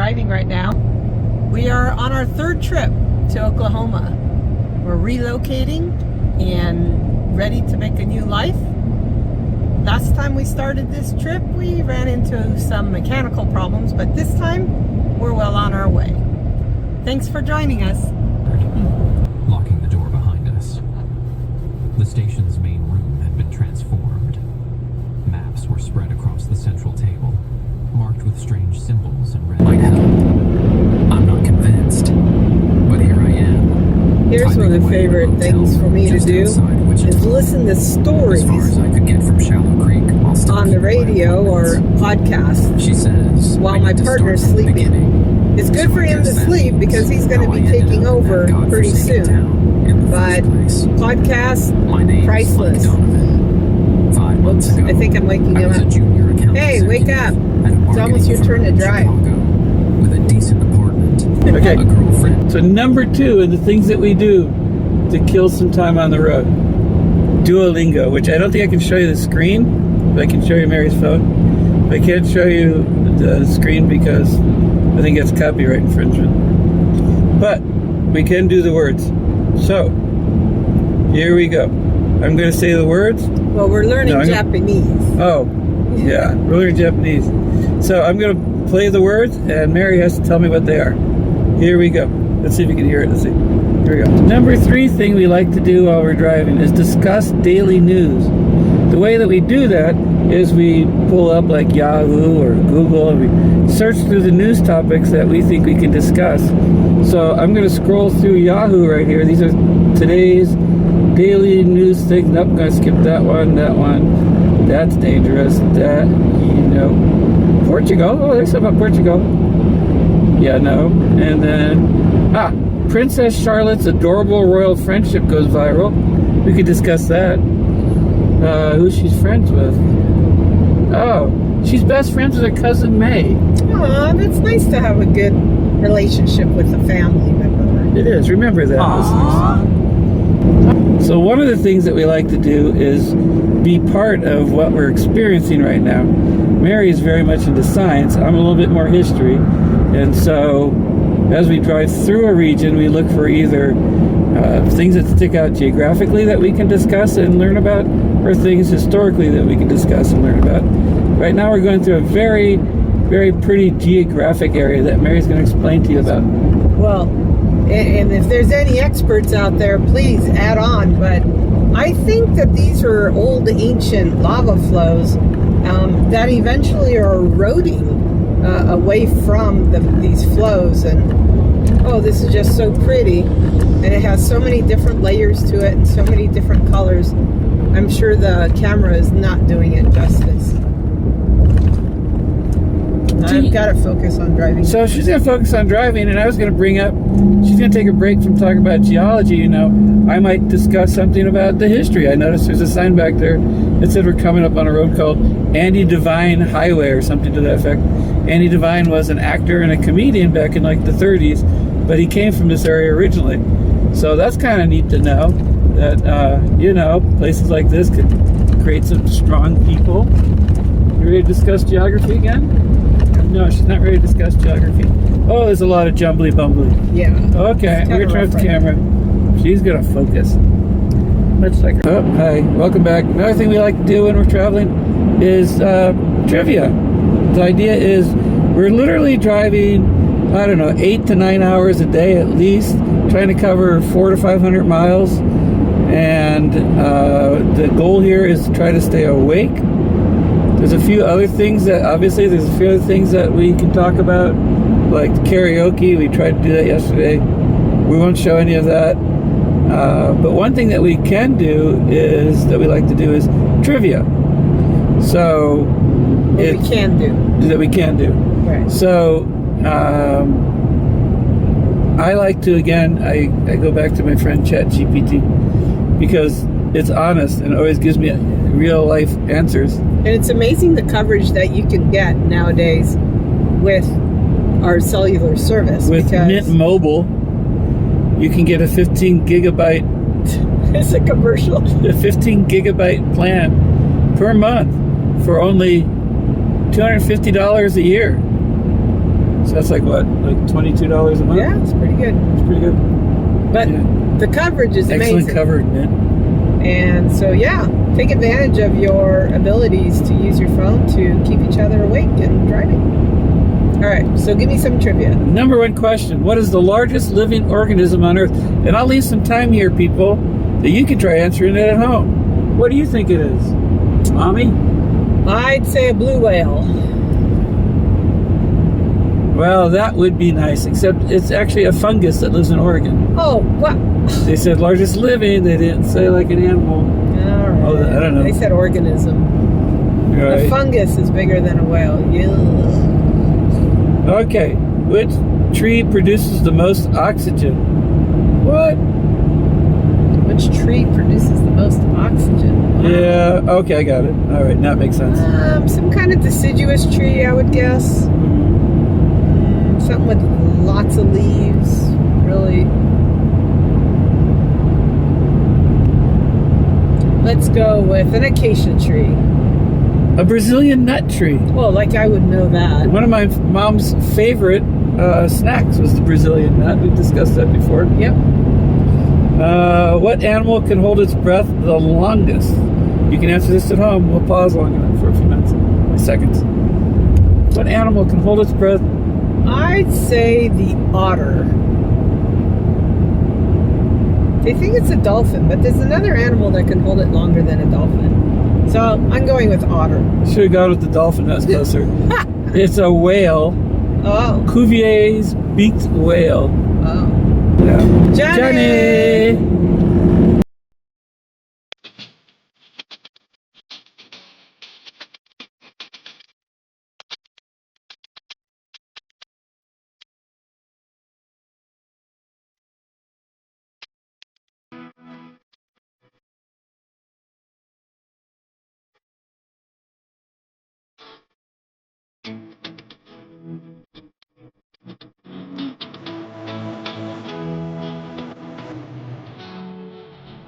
driving right now. We are on our third trip to Oklahoma. We're relocating and ready to make a new life. Last time we started this trip, we ran into some mechanical problems, but this time we're well on our way. Thanks for joining us. Locking the door behind us. The station's main room had been transformed. Maps were spread across the central table, marked with strange symbols and red. Might help. I'm not convinced, but here I am. Here's one of the favorite things for me to do is listen to stories as far as I could get from Shallow Creek on the radio or podcast she says, while my partner's sleeping. It's good for him to sleep because he's going to be taking over pretty soon. But podcast, priceless. 5 months ago, I think I'm waking him up. Hey, wake up. It's almost your turn to drive. With a decent apartment. Okay. A girlfriend. So number 2 in the things that we do to kill some time on the road. Duolingo, which I don't think I can show you the screen, but I can show you Mary's phone. But I can't show you the screen because I think it's copyright infringement. But we can do the words. So, here we go. I'm going to say the words. Well, we're learning Japanese. Oh, yeah, we're learning Japanese. So I'm going to play the words, and Mary has to tell me what they are. Here we go. Let's see if you can hear it. Let's see. Here we go. Number 3 thing we like to do while we're driving is discuss daily news. The way that we do that is we pull up like Yahoo or Google and we search through the news topics that we think we can discuss. So I'm going to scroll through Yahoo right here. These are today's daily news things. Nope, I'm going to skip that one, That's dangerous. That, Portugal. Oh, there's something about Portugal. Yeah, no. And then, Princess Charlotte's adorable royal friendship goes viral. We could discuss that. Who she's friends with. Oh, she's best friends with her cousin May. Aw, that's nice to have a good relationship with a family member. It is. Remember that, listeners. So one of the things that we like to do is be part of what we're experiencing right now. Mary is very much into science. I'm a little bit more history. And so as we drive through a region, we look for either things that stick out geographically that we can discuss and learn about, or things historically that we can discuss and learn about. Right now we're going through a very, very pretty geographic area that Mary's going to explain to you about. Well, and if there's any experts out there, please add on. But I think that these are old, ancient lava flows that eventually are eroding away from these flows. And oh, this is just so pretty. And it has so many different layers to it and so many different colors. I'm sure the camera is not doing it justice. I've got to focus on driving. So she's going to focus on driving, and I was going to bring up, she's going to take a break from talking about geology. I might discuss something about the history. I noticed there's a sign back there that said we're coming up on a road called Andy Devine Highway or something to that effect. Andy Devine was an actor and a comedian back in like the 30s, but he came from this area originally. So that's kind of neat to know that, places like this could create some strong people. You ready to discuss geography again? No, she's not ready to discuss geography. Oh, there's a lot of jumbly bumbly. Yeah. Okay, we're going to turn off the camera. She's going to focus. Let's take her. Oh, hi. Welcome back. Another thing we like to do when we're traveling is trivia. The idea is we're literally driving, 8 to 9 hours a day at least, trying to cover 400 to 500 miles. And the goal here is to try to stay awake. There's a few other things that we can talk about, like karaoke. We tried to do that yesterday. We won't show any of that. But one thing that we can do that we like to do is trivia. So we can do. Right. So I like to, again, I go back to my friend ChatGPT because it's honest and always gives me real life answers. And it's amazing the coverage that you can get nowadays with our cellular service. With Mint Mobile, you can get a 15 gigabyte. It's a commercial. A 15 gigabyte plan per month for only $250 a year. So that's like what, like $22 a month? Yeah, it's pretty good. It's pretty good. But Yeah. the coverage is Excellent amazing. coverage, man. And so, yeah, take advantage of your abilities to use your phone to keep each other awake and driving. All right, so give me some trivia. Number one question: what is the largest living organism on Earth? And I'll leave some time here, people, that you can try answering it at home. What do you think it is, Mommy? I'd say a blue whale. Well, that would be nice, except it's actually a fungus that lives in Oregon. Oh, what? They said largest living. They didn't say like an animal. All right. Oh, I don't know. They said organism. Right. A fungus is bigger than a whale. Yeah. Okay. Which tree produces the most oxygen? What? Which tree produces the most oxygen? Yeah. Okay, I got it. All right, that makes sense. Some kind of deciduous tree, I would guess. Something with lots of leaves. Really. Let's go with an acacia tree. A Brazilian nut tree. Well, like I would know that. One of my mom's favorite snacks was the Brazilian nut. We've discussed that before. Yep. What animal can hold its breath the longest? You can answer this at home. We'll pause long enough for a few minutes, seconds. What animal can hold its breath? I'd say the otter. They think it's a dolphin, but there's another animal that can hold it longer than a dolphin. So I'm going with otter. Should have gone with the dolphin. That's closer. It's a whale. Oh. Cuvier's beaked whale. Oh. Yeah. Johnny!